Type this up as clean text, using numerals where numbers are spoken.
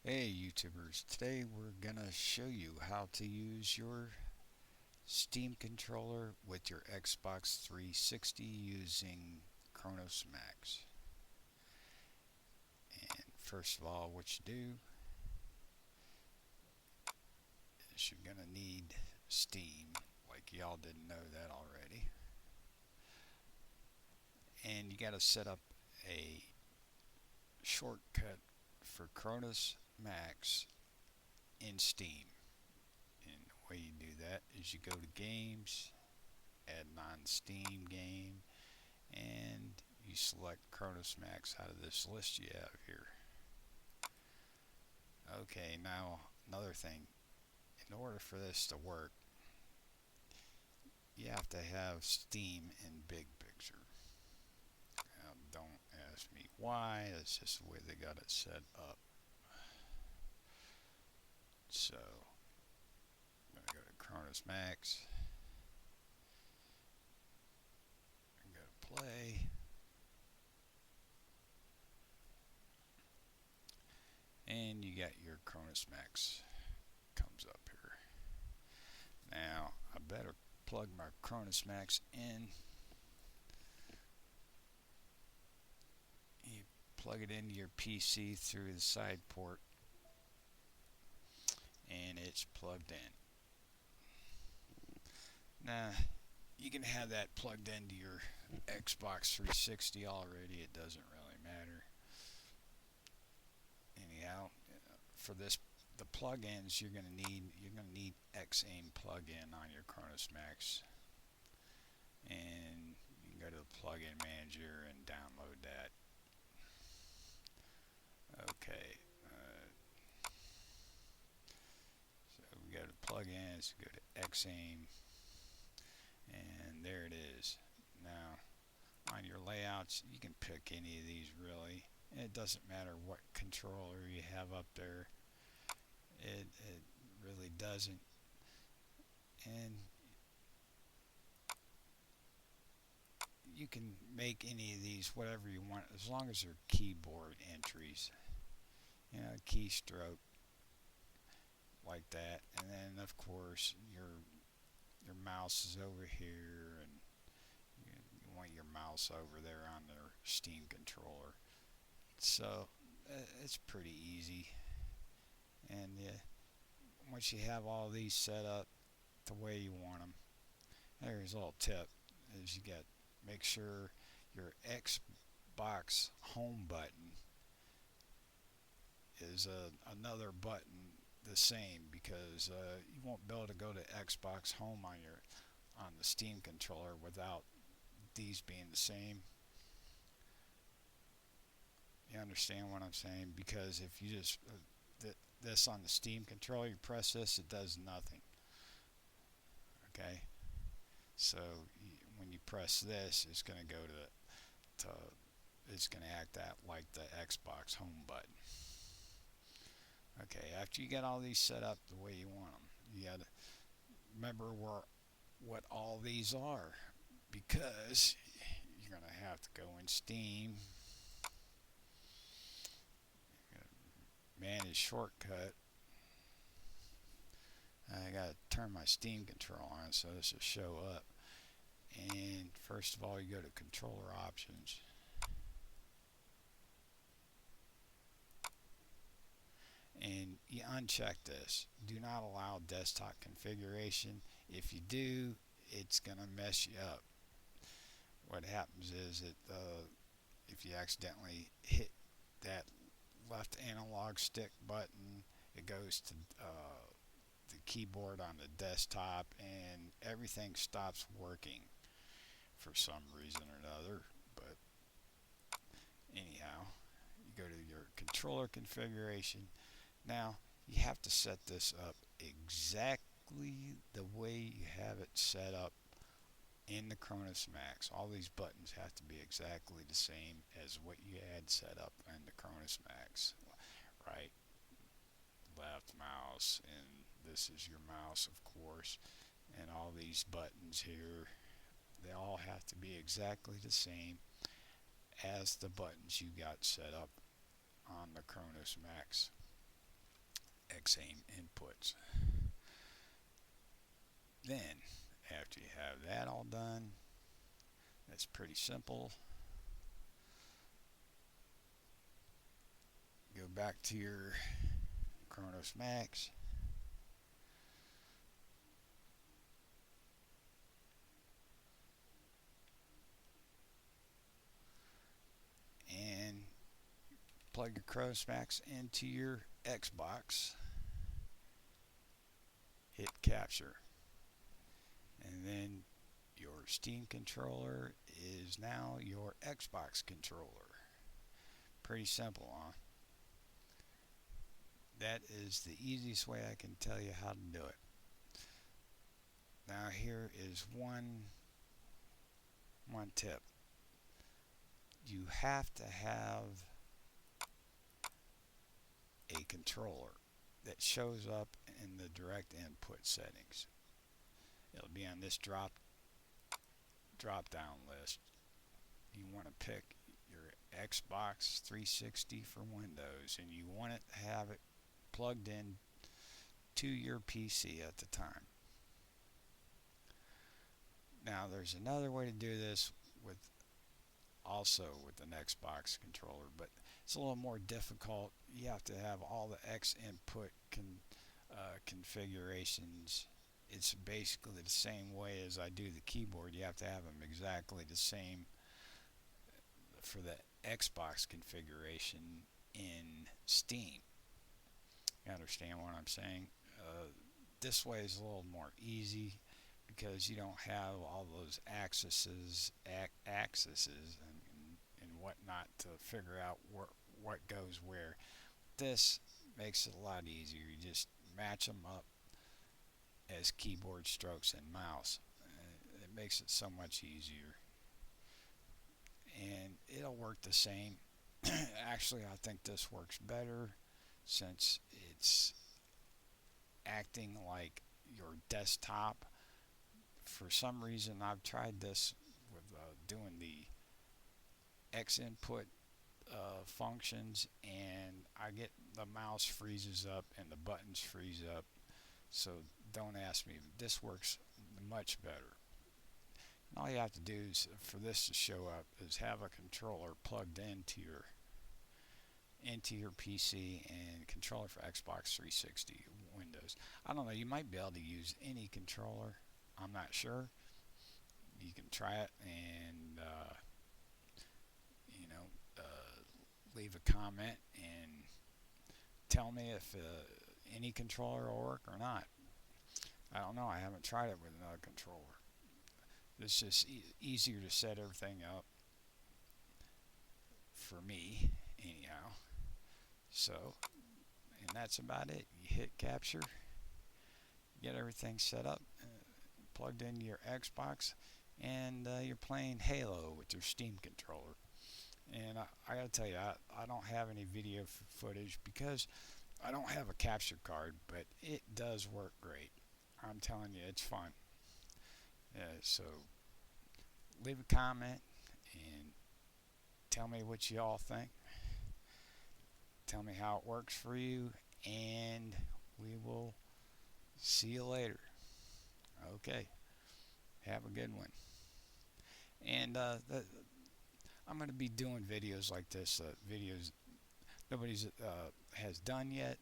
Hey YouTubers, today we're gonna show you how to use your Steam controller with your Xbox 360 using CronusMax. And first of all, what you do is you're gonna need Steam, like y'all didn't know that already. And you gotta set up a shortcut for CronusMax in Steam. And the way you do that is you go to Games, add non-Steam game, and you select CronusMax out of this list you have here. Okay, now another thing. In order for this to work, you have to have Steam in Big Picture. Now, don't ask me why, that's just the way they got it set up. So, I'm going to go to CronusMax, and go to Play, and you got your CronusMax comes up here. Now, I better plug my CronusMax in. You plug it into your PC through the side port, and it's plugged in. Now, you can have that plugged into your Xbox 360 already, it doesn't really matter. Anyhow, for this, the plugins you're going to need X-Aim plugin on your CronusMax, and you can go to the plugin manager and download that. Okay, so we go to plugins, go to X-Aim, and there it is. Now, on your layouts, you can pick any of these really. It doesn't matter what controller you have up there. It really doesn't. And you can make any of these whatever you want as long as they're keyboard entries. You know, keystroke like that, and then of course your mouse is over here, and you want your mouse over there on their Steam controller. So it's pretty easy, and once you have all these set up the way you want them, there's a little tip: is you got make sure your Xbox home button is another button the same, because you won't be able to go to Xbox Home on the Steam controller without these being the same. You understand what I'm saying? Because if you just this on the Steam controller, you press this, it does nothing. Okay, so when you press this, it's going to go to it's going to act out like the Xbox Home button. Okay, after you get all these set up the way you want them, you got to remember what all these are, because you're going to have to go in Steam, manage shortcut. I got to turn my Steam control on so this will show up. And first of all, you go to controller options. And you uncheck this. Do not allow desktop configuration. If you do, it's going to mess you up. What happens is that if you accidentally hit that left analog stick button, it goes to the keyboard on the desktop, and everything stops working for some reason or another. But anyhow, you go to your controller configuration. Now, you have to set this up exactly the way you have it set up in the CronusMax. All these buttons have to be exactly the same as what you had set up in the CronusMax. Right, left mouse, and this is your mouse, of course. And all these buttons here, they all have to be exactly the same as the buttons you got set up on the CronusMax. X-aim inputs. Then, after you have that all done, that's pretty simple. Go back to your Cronus Max. And plug your Cronus Max into your Xbox. Hit capture. And then your Steam controller is now your Xbox controller. Pretty simple, huh? That is the easiest way I can tell you how to do it. Now here is one tip. You have to have a controller that shows up in the direct input settings. It'll be on this drop down list. You want to pick your Xbox 360 for Windows, and you want it to have it plugged in to your PC at the time. Now there's another way to do this with an Xbox controller, but it's a little more difficult. You have to have all the X input configurations. It's basically the same way as I do the keyboard. You have to have them exactly the same for the Xbox configuration in Steam. You understand what I'm saying? This way is a little more easy because you don't have all those axes and whatnot to figure out what goes where. This makes it a lot easier. You just match them up as keyboard strokes and mouse. It makes it so much easier. And it'll work the same. Actually, I think this works better since it's acting like your desktop. For some reason, I've tried this with doing the X input functions, and I get the mouse freezes up and the buttons freeze up. So don't ask me. This works much better. And all you have to do is, for this to show up, is have a controller plugged into your PC and controller for Xbox 360 Windows. I don't know. You might be able to use any controller. I'm not sure. You can try it and leave a comment and tell me if any controller will work or not. I don't know. I haven't tried it with another controller. It's just easier to set everything up for me, anyhow. So, and that's about it. You hit capture, get everything set up, plugged into your Xbox, and you're playing Halo with your Steam controller. And I gotta tell you, I don't have any video footage because I don't have a capture card, but it does work great. I'm telling you, it's fun. So leave a comment and tell me what you all think. Tell me how it works for you, and we will see you later. Okay, have a good one. And I'm going to be doing videos like this, videos nobody's has done yet.